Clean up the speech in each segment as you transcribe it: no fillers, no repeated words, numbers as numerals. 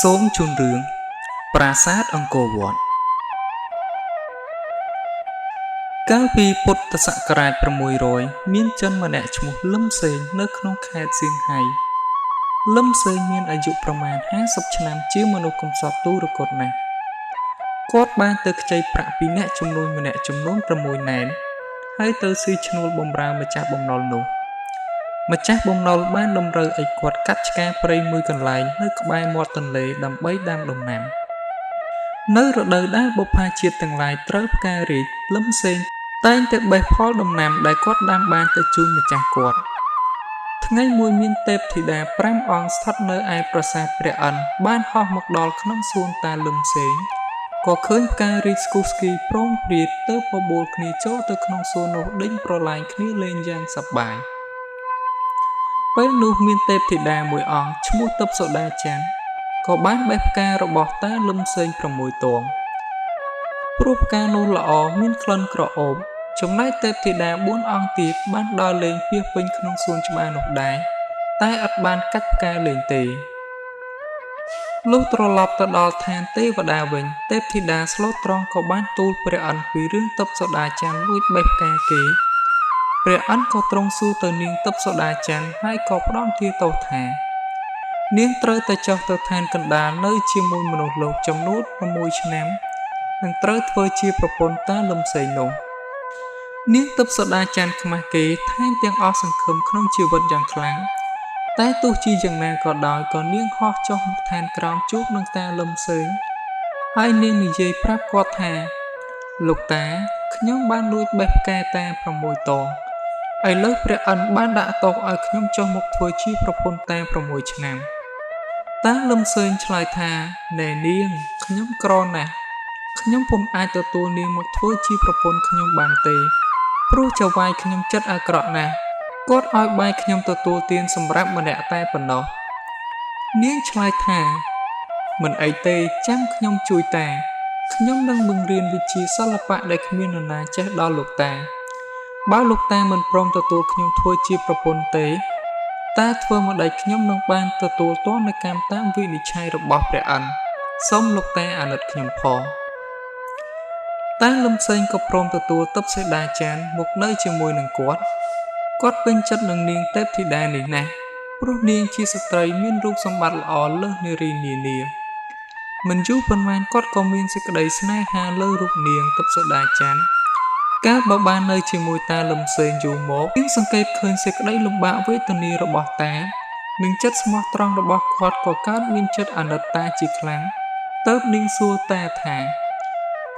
សូមជូនរឿងប្រាសាទអង្គរវត្តកាលពីពុទ្ធសករាជ600មានជនម្នាក់ឈ្មោះលឹមសេងនៅក្នុងខេត្តសៀងហៃលឹមសេងមានអាយុប្រមាណ50ឆ្នាំជាមនុស្សកំសត់ទូរគតណាស់គាត់បានទៅខ្ចីប្រាក់ពីអ្នកជំនួញម្នាក់ចំនួន6ណែនហើយទៅស៊ីឈ្នួលបម្រើម្ចាស់បំណុលនោះម្ចាស់បំណុលបានតម្រូវឲ្យគាត់កាត់ឆ្ការព្រៃមួយកន្លែងនៅក្បែរមាត់ទន្លេដើម្បីដាំដំណាំនៅរដូវដែលបុព្វាជាតិទាំងឡាយត្រូវផ្ការីកលឹមសេងតែងតែបេះផលដំណាំដែលគាត់ដាំបានទៅជូនម្ចាស់គាត់ថ្ងៃមួយមានទេពធីតា5អង្គស្ថិតនៅឯប្រាសាទព្រះឥន្ទបានហោះមកដល់ក្នុងសួនតាលឹមសេងក៏ឃើញផ្ការីកស្គុះស្គីព្រមព្រៀតទៅបបួលគ្នាចូលទៅក្នុងសួននោះដេញប្រឡាយគ្នាលេងយ៉ាងសប្បាយពេលនោះមានទេពធីតាមួយអង្គឈ្មោះទិព្វសូដាច័ន្ទក៏បានបេះផ្ការបស់តាលឹមសេង6ទងព្រោះផ្កានោះល្អមានក្លិនក្រអូបចំណែកទេពធីតា4អង្គទៀតបានដើរលេងពាសពេញក្នុងសួនច្បារនោះដែរតែឥតបានកាច់ផ្កាលេងទេលុះត្រឡប់ទៅដល់ឋានទេវតាវិញទេពធីតាស្លូតត្រង់ក៏បានទូលព្រះឥន្ទពីរឿងទិព្វសូដាច័ន្ទលួចបេះផ្កាគេព្រះឥន្ទក៏ទ្រង់សួរទៅនាងទិព្វសូដាច័ន្ទហើយក៏ផ្ដំទាទោសថានាងត្រូវតែចុះទៅឋានកណ្ដាលនៅជាមួយមនុស្សលោកចំនួន6ឆ្នាំនិងត្រូវធ្វើជាប្រពន្ធតាលឹមសេងនោះនាងទិព្វសូដាច័ន្ទខ្មាស់គេថែមទាំងអស់សង្ឃឹមក្នុងជីវិតយ៉ាងខ្លាំងតែទោះជាយ៉ាងណាក៏ដោយក៏នាងហោះចុះមកឋានក្រោមជួបនឹងតាលឹមសេងហើយនាងនិយាយប្រាប់គាត់ថាលោកតាខ្ញុំបានលួចបេះផ្កាតា6តងឥឡូវព្រះឥន្ទបានដាក់ទោសឲ្យខ្ញុំចុះមកធ្វើជាប្រពន្ធតា6ឆ្នាំតាលឹមសេងឆ្លើយថាណែនាងខ្ញុំក្រណាស់ខ្ញុំពុំអាចទទួលនាងមកធ្វើជាប្រពន្ធខ្ញុំបានទេព្រោះចៅហ្វាយខ្ញុំចិត្តអាក្រក់ណាស់គាត់ឲ្យបាយខ្ញុំទទួលទានសម្រាប់ម្នាក់តែប៉ុណ្ណោះនាងឆ្លើយថាមិនអីទេចាំខ្ញុំជួយតាខ្ញុំនឹងបង្រៀនវិជ្ជាសិល្បៈដែលគ្មាននរណាចេះដល់លោកតាបើលោកតាមិនព្រមទទួលខ្ញុំធ្វើជាប្រពន្ធទេតាធ្វើម្ដេចខ្ញុំនឹងបានទទួលទណ្ឌកម្មតាមវិនិច្ឆ័យរបស់ព្រះឥន្ទសូមលោកតាអាណិតខ្ញុំផងតាលឹមសេងក៏ព្រមទទួលទិព្វសូដាច័ន្ទមកនៅជាមួយនឹងគាត់ពេញចិត្តនឹងនាងទេពធីតានេះណាស់ព្រោះនាងជាស្ត្រីមានរូបសម្បត្តិល្អលើសនារីនានាមិនយូរប៉ុន្មានគាត់ក៏មានសេចក្តីស្នេហាលើរូបនាងទិព្វសូដាច័ន្ទកាលបើបាននៅជាមួយតាលឹមសេងយូរមកនាងសង្កេតឃើញសេចក្តីលំបាកវេទនារបស់តានិងចិត្តស្មោះត្រង់របស់គាត់ក៏កើតមានចិត្តអាណិតតាជាខ្លាំងទើបនាងសួរតាថា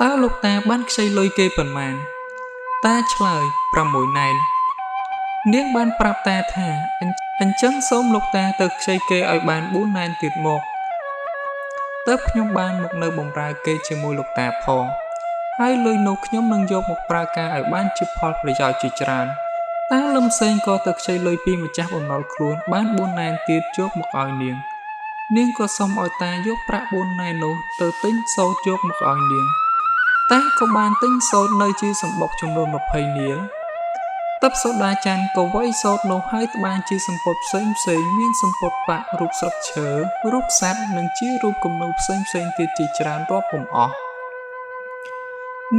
តើលោកតាបានខ្ចីលុយគេប៉ុន្មានតាឆ្លើយ6ណែននាងបានប្រាប់តាថាអញ្ចឹងសូមលោកតាទៅខ្ចីគេឲ្យបាន4ណែនទៀតមកទើបខ្ញុំបានមកនៅបម្រើគេជាមួយលោកតាផងហើយលុយនោះខ្ញុំនឹងយកមកប្រើការឲ្យបានជាផលប្រយោជន៍ជាច្រើនតាលឹមសេងក៏ទៅខ្ចីលុយពីម្ចាស់បំណុលខ្លួនបាន4ណែនទៀតយកមកឲ្យនាងក៏សុំឲ្យតាយកប្រាក់4ណែននោះទៅទិញសូត្រយកមកឲ្យនាងតាក៏បានទិញសូត្រនៅជាសម្បុកចំនួន20នាឡិទិព្វសូដាច័ន្ទក៏វាយសូត្រនោះហើយត្បាញជាសម្ពត់ផ្សេងមានសម្ពត់ប៉ាក់រូបស្លឹកឈើរូបសត្វនិងជារូបគំនូរផ្សេងទៀតជាច្រើនរាប់ពុំអស់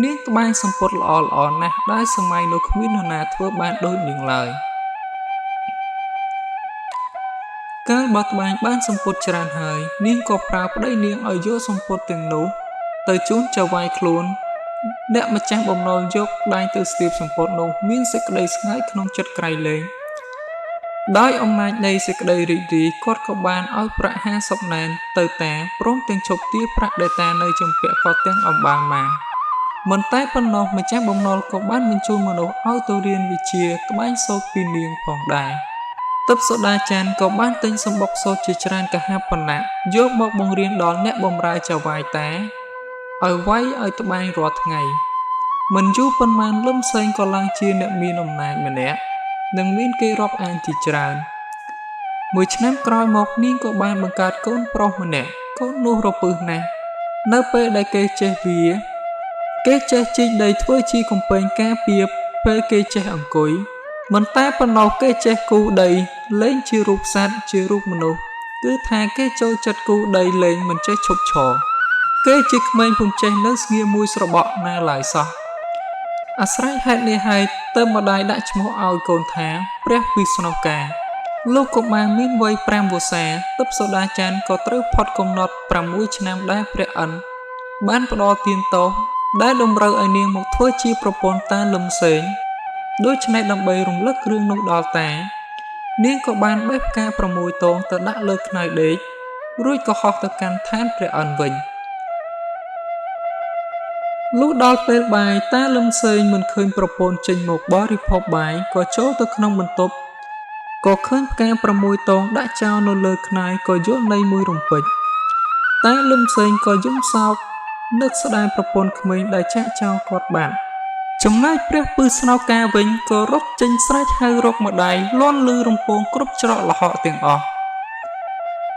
នាងត្បាញសម្ពត់ល្អណាស់ដែលសម័យនោះគ្មាននរណាធ្វើបានដូចនាងឡើយកាលបើត្បាញបានសម្ពត់ច្រើនហើយនាងក៏ប្រើប្តីនាងឲ្យយកសម្ពត់ទាំងនោះទៅជូនចៅហ្វាយខ្លួនអ្នកម្ចាស់បំណុលយកដៃទៅស្ទាបសម្ពត់នោះមានសេចក្តីស្ងើចក្នុងចិត្តក្រៃលែងដោយអំណាចនៃសេចក្តីរីករាយគាត់ក៏បានឲ្យប្រាក់50ណែនទៅតាព្រមទាំងជប់ទាប្រាក់ដែលតានៅចំពាក់គាត់ទាំងអំបាលមកមិនតែប៉ុណ្ណោះម្ចាស់បំណុលក៏បានបញ្ជូនមនុស្សឲ្យទៅរៀនវិជ្ជាត្បាញសូត្រពីនាងផងដែរទិព្វសូដាច័ន្ទក៏បានទិញសម្បុកសូត្រជាច្រើនកហាបណៈយកមកបង្រៀនដល់អ្នកបម្រើចៅហ្វាយតាឲ្យវាយឲ្យត្បាញរាល់ថ្ងៃមិនយូរប៉ុន្មានលឹមសេងក៏ឡើងជាអ្នកមានអំណាចម្នាក់និងមានគេរាប់អានជាច្រើនមួយឆ្នាំក្រោយមកនាងក៏បានបង្កើតកូនប្រុសម្នាក់កូននោះរពឹសណាស់នៅពេលដែលគេចេះជីកដីធ្វើជាកំពែងការពារពេលគេចេះអង្គុយមិនតែប៉ុណ្ណោះគេចេះគូដីលេងជារូបសត្វជារូបមនុស្ស គឺថាគេចូលចិត្តគូដីលេងមិនចេះឈប់ឈរគេជាក្មេងពុំចេះនៅស្ងៀមមួយស្របក់ណាឡើយសោះអាស្រ័យហេតុនេះហើយទើបម្ដាយដាក់ឈ្មោះឲ្យកូនថាព្រះវិស្ណុកាលោកកុមារមានវ័យ5វស្សាទើបសូដាច័ន្ទក៏ត្រូវផុតកំណត់6ឆ្នាំដែរព្រះអិនបានផ្ដល់ទានទោសដែលតម្រូវឲ្យនាងមកធ្វើជាប្រពន្ធតាលឹមសេងដូច្នេះដើម្បីរំលឹករឿងនោះដល់តានាងក៏បានបេះផ្កា6ទងទៅដាក់លើខ្នើយដេករួចក៏ហោះទៅកាន់ឋានព្រះអិនវិញលុះដល់ពេលបាយតាលឹមសេងមិនឃើញប្រពន្ធចេញមកបរិភោគបាយក៏ចូលទៅក្នុងបន្ទប់ក៏ឃើញផ្កា6ទងដាក់ចោលនៅលើខ្នើយក៏យល់ន័យមួយរំពេចតាលឹមសេងក៏យំសោកនឹកស្ដាយប្រពន្ធក្មេងដែលចាក់ចោលគាត់បាត់ចំណែកព្រះពឺស្នោកាវិញក៏រត់ចេញស្រែកហៅរកម្ដាយលាន់លឺរំពងគ្រប់ច្រកល្ហកទាំងអស់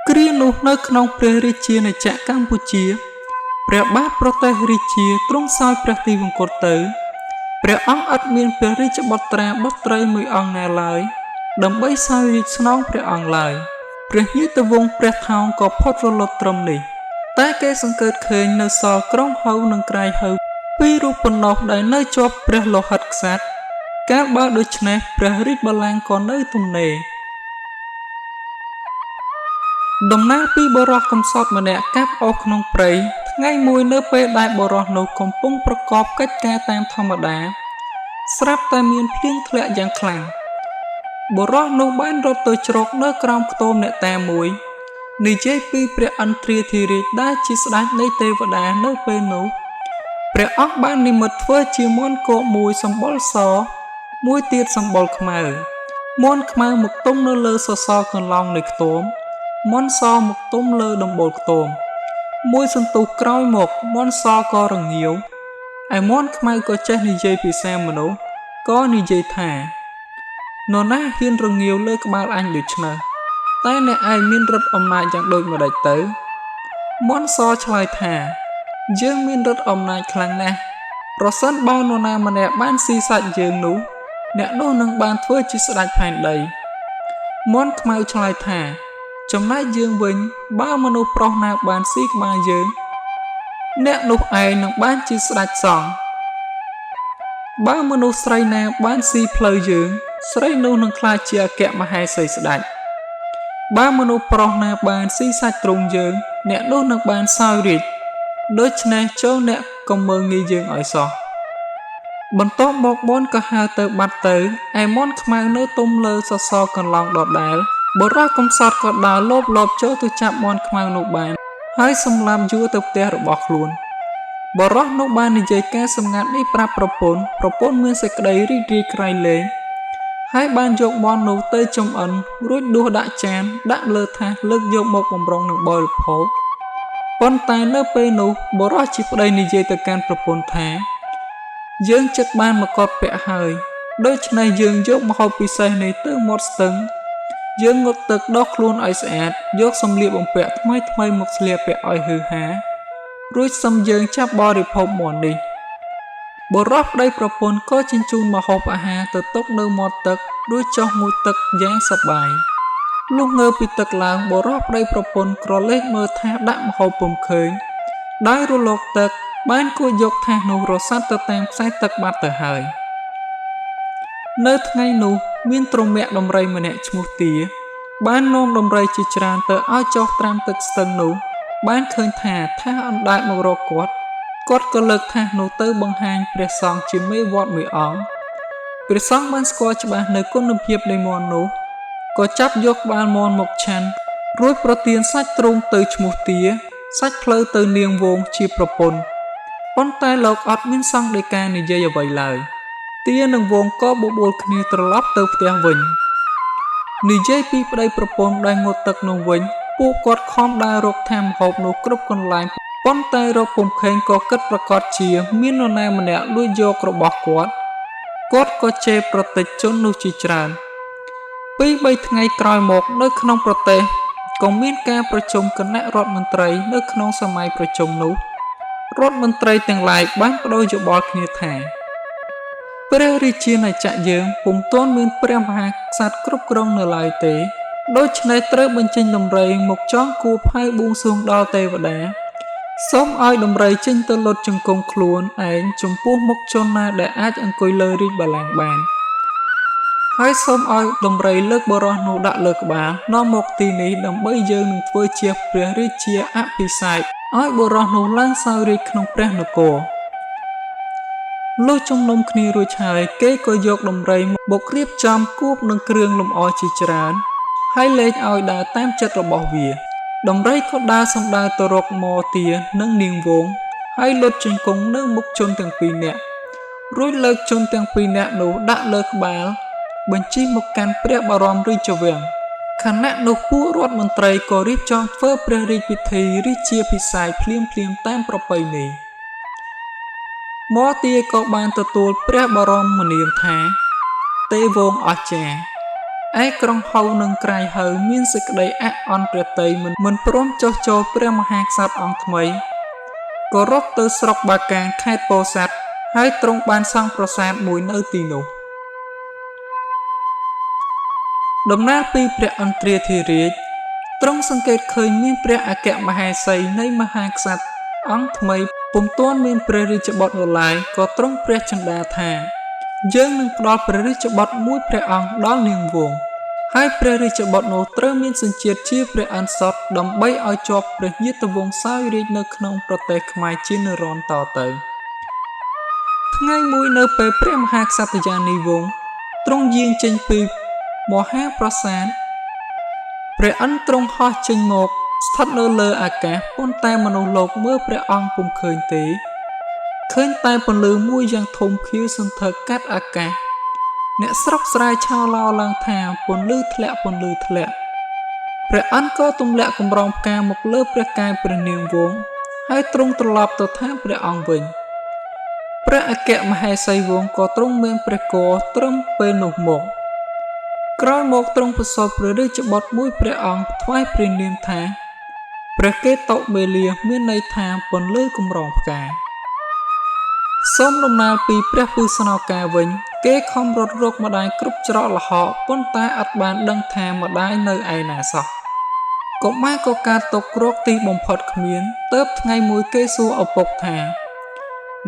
គ្រានោះនៅក្នុងព្រះរាជាណាចក្រកម្ពុជាព្រះបាទប្រទេសរាជាទ្រង់សោយព្រះទីវង្គតទៅព្រះអង្គឥតមានព្រះរាជបុត្រាបុត្រីមួយអង្គណាឡើយដើម្បីសោយរាជស្នងព្រះអង្គឡើយព្រះញាតិវង្សព្រះថោងក៏ផុតរលត់ត្រឹមនេះតែគេសង្កេតឃើញនៅសល់ក្រុងហៅនិងក្រៃហៅពីររូបប៉ុណ្ណោះដែលនៅជាប់ព្រះលោហិតក្សត្រកាលបើដូច្នេះព្រះរាជបល្ល័ង្កក៏នៅទំនេរដំណើរពីបរោះកំសត់ម្នាក់កាប់អស់ក្នុងព្រៃថ្ងៃមួយនៅពេលដែលបរោះនោះកំពុងប្រកបកិច្ចការតាមធម្មតាស្រាប់តែមានភ្លៀងធ្លាក់យ៉ាងខ្លាំងបរោះនោះបានរត់ទៅជ្រកនៅក្រោមខ្ទមអ្នកតាមួយនិយាយពីព្រះឥន្ទ្រាធិរាជដែលជាស្ដេចនៃទេវតានៅពេលនោះព្រះអង្គបាននិមិត្តធ្វើជាមាន់គោកមួយសម្បុរសមួយទៀតសម្បុរខ្មៅមាន់ខ្មៅមកទុំនៅលើសសរកន្លងនៃខ្ទមមាន់សមកទុំលើដំបូលខ្ទមមួយសន្ទុះក្រោយមកមាន់សក៏រងាវឯមាន់ខ្មៅក៏ចេះនិយាយភាសាមនុស្សក៏និយាយថានរណាហ៊ានរងាវលើក្បាលអញដូច្នេះតែអ្នកឯងមានឫទ្ធិអំណាចយ៉ាងដូចម្ដេចទៅមាន់សឆ្លើយថាយើងមានឫទ្ធិអំណាចខ្លាំងណាស់ប្រសិនបើនរណាម្នាក់បានស៊ីសាច់យើងនោះអ្នកនោះនឹងបានធ្វើជាស្ដេចផែនដីមាន់ខ្មៅឆ្លើយថាចំណែកយើងវិញបើមនុស្សប្រុសណាបានស៊ីក្បាលយើងអ្នកនោះឯងនឹងបានជាស្ដេចសង្ឃបើមនុស្សស្រីណាបានស៊ីផ្លូវយើងស្រីនោះនឹងក្លាយជាអគ្គមហេសីស្ដេចបើមនុស្សប្រុសណាបានស៊ីសាច់ទ្រង់យើងអ្នកនោះនឹងបានសោយរាជដូច្នេះចូលអ្នកកុំមើងងាយយើងឲ្យសោះបន្ទាប់មកមាន់ក៏ហើរទៅបាត់ទៅឯមាន់ខ្មៅនៅទុំលើសសរកន្លងដដែលបរោះកំសត់ក៏ដើរលបចូលទៅចាប់មាន់ខ្មៅនោះបានហើយសម្លាប់យួរទៅផ្ទះរបស់ខ្លួនបរោះនោះបាននិយាយការសម្ងាត់នេះប្រាប់ប្រពន្ធមានសេចក្តីរីករាយក្រៃលែងហើយបានយកមាន់នោះទៅចំអិនរួចដួសដាក់ចានដាក់លើថាសលើកយកមកបំរុងនឹងបរិភោគប៉ុន្តែនៅពេលនោះបរោះជាប្តីនិយាយទៅកាន់ប្រពន្ធថាយើងចិត្តបានមកកត់ពាក់ហើយដូច្នេះយើងយកម្ហូបពិសេសនេះទៅមាត់ស្ទឹងយើងងូតទឹកដកខ្លួនឲ្យស្អាតយកសម្លៀកបំពាក់ថ្មីមកស្លៀកពាក់ឲ្យហឺហារួចសុំយើងចាប់បរិភោគមាន់នេះបរោះប្តីប្រពន្ធក៏ជញ្ជូនម្ហូបអាហារទៅទុកនៅមាត់ទឹករួចចុះងូតទឹកយ៉ាងសប្បាយលុះងើបពីទឹកឡើងបរោះប្តីប្រពន្ធក្រឡេកមើលថាដាក់ម្ហូបពុំឃើញដោយរលកទឹកបានគួរយកថាសនោះរសាត់ទៅតាមខ្សែទឹកបាត់ទៅហើយនៅថ្ងៃនោះមានទ្រមាក់ដំរីម្នាក់ឈ្មោះទាបាននាំដំរីជាច្រើនទៅឲ្យចុះត្រាំទឹកស្ទឹងនោះបានឃើញថាថាសអណ្ដែតមករកគាត់ក៏លើកថាសនោះទៅបង្ហាញព្រះសង្ឃជាមេវត្តមួយអង្គព្រះសង្ឃបានស្គាល់ច្បាស់នៅគុណភាពនៃមាន់នោះក៏ចាប់យកក្បាលមាន់មកឆាន់រួចប្រទានសាច់ទ្រូងទៅឈ្មោះទាសាច់ផ្លូវទៅនាងវងជាប្រពន្ធប៉ុន្តែលោកអត់មានសង្ឃដីកានិយាយអ្វីឡើយទានិងវងក៏បបួលគ្នាត្រឡប់ទៅផ្ទះវិញនិយាយពីប្តីប្រពន្ធដែលងូតទឹកនោះវិញពួកគាត់ខំដើររកថាម្ហូបនោះគ្រប់កន្លែងប៉ុន្តែរកពុំឃើញក៏គិតប្រកាសជាមាននរណាម្នាក់លួចយករបស់គាត់ក៏ជេរប្រតិជននោះជាច្រើន2-3ថ្ងៃក្រោយមកនៅក្នុងប្រទេសក៏មានការប្រជុំគណៈរដ្ឋមន្ត្រីនៅក្នុងសម័យប្រជុំនោះរដ្ឋមន្ត្រីទាំងឡាយបានបដូរយោបល់គ្នាថាព្រះរាជាណាចក្រយើងពុំទាន់មានព្រះមហាក្សត្រគ្រប់គ្រងនៅឡើយទេ ដូច្នេះត្រូវបញ្ចេញដំរីមកចងគួរផែបួងសួងដល់ទេវតាសូមឲ្យដំរីចេញទៅលុតជង្គង់ខ្លួនឯងចំពោះមុខជនណាដែលអាចអង្គុយលើរាជបល្ល័ង្កបានហើយសូមឲ្យដំរីលើកបរោះនោះដាក់លើក្បាលនាំមកទីនេះដើម្បីយើងនឹងធ្វើជាព្រះរាជាអភិសេកឲ្យបរោះនោះឡើងសោយរាជក្នុងព្រះនគរលុះជំនុំគ្នារួចហើយគេក៏យកដំរីមករៀបចំគួបនឹងគ្រឿងលម្អជាច្រើនហើយលែងឲ្យដើរតាមចិត្តរបស់វាដំរីក៏ដើរសម្ដៅទៅរកមទានិងនាងវងហើយលុតជង្គង់នៅមុខជនទាំងពីរនាក់រួចលើកជនទាំងពីរនាក់នោះដាក់លើក្បាលបញ្ជិះមកកាន់ព្រះបរមរាជវាំងខណៈនោះពួករដ្ឋមន្ត្រីក៏រៀបចំធ្វើព្រះរាជពិធីរាជាភិសេកភ្លាមៗតាមប្រពៃណីមទាក៏បានទទួលព្រះបរមនាមថាទេវងអស្ចារ្យឯក្រុងហៅនិងក្រៃហៅមានសេចក្តីអអន់ព្រះតីមិនព្រមចុះចូលព្រះមហាក្សត្រអង្គថ្មីក៏រត់ទៅស្រុកបាកាំងខេត្តពោធិ៍សាត់ហើយទ្រង់បានសង់ប្រាសាទមួយនៅទីនោះដំណើរពីព្រះឥន្ទ្រាធិរាជទ្រង់សង្កេតឃើញមានព្រះអគ្គមហេសីនៃមហាក្សត្រអង្គថ្មីពុំទាន់មានព្រះរាជបុត្រនៅឡើយក៏ទ្រង់ព្រះចិន្តាថាយើងនឹងផ្ដល់ព្រះរាជបុត្រមួយព្រះអង្គដល់នាងវងហើយព្រះរាជបុត្រនោះត្រូវមានសញ្ជាតិជាព្រះអន្សត់ដើម្បីឲ្យជាប់ព្រះញាតិវង្សសោយរាជនៅក្នុងប្រទេសខ្មែរជានិរន្តរ៍តទៅថ្ងៃមួយនៅពេលព្រះមហាក្សត្រយានីវង្សទ្រង់យាងចេញពីមហាប្រាសាទព្រះឥន្ទទ្រង់ហោះចេញមកស្ថិតនៅលើអាកាសប៉ុន្តែមនុស្សលោកមើលព្រះអង្គពុំឃើញទេឃើញតែពន្លឺមួយយ៉ាងធំខៀវសន្ធឹកកាត់អាកាសអ្នកស្រុកស្រែឆោឡោឡើងថាពន្លឺធ្លាក់ព្រះអិនក៏ទម្លាក់កម្រងផ្កាមកលើព្រះកាយព្រះនាងវង្សហើយទ្រង់ត្រឡប់ទៅថាព្រះអង្គវិញព្រះអគ្គមហេសីវង្សក៏ទ្រង់មានព្រះគរត្រឹមពេលនោះមកក្រោយមកទ្រង់ប្រសូតព្រះរាជបុត្រមួយព្រះអង្គថ្វាយព្រះនាមថាព្រះកេតុមេលាមានន័យថាពន្លឺកម្រងផ្កាសូមដំណើរពីព្រះពឺស្នោកាវិញគេខំរត់រកម្ដាយគ្រប់ច្រកល្ហកប៉ុន្តែអត់បានដឹងថាម្ដាយនៅឯណាសោះកុមារក៏កើតទុក្ខរកទីបំផុតគ្មានទើបថ្ងៃមួយគេសួរឪពុកថា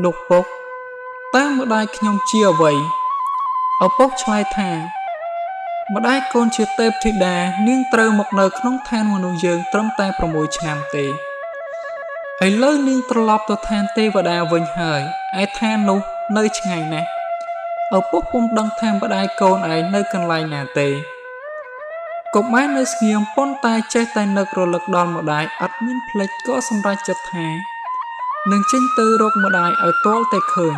លោកពុកតើម្ដាយខ្ញុំជាអ្វីឪពុកឆ្លើយថាម្ដាយកូនជាទេពធីតានាងត្រូវមកនៅក្នុងឋានមនុស្សយើងត្រឹមតែ6ឆ្នាំទេឥឡូវនាងត្រឡប់ទៅឋានទេវតាវិញហើយឯឋាននោះនៅឆ្ងាយណាស់ឪពុកពុំដឹងថាម្ដាយកូនឯងនៅកន្លែងណាទេកុមារនៅស្ងៀមប៉ុន្តែចេះតែនឹករលឹកដល់ម្ដាយអត់មានភ្លេចក៏សម្រេចចិត្តថានឹងចេញទៅរកម្ដាយឲ្យទាល់តែឃើញ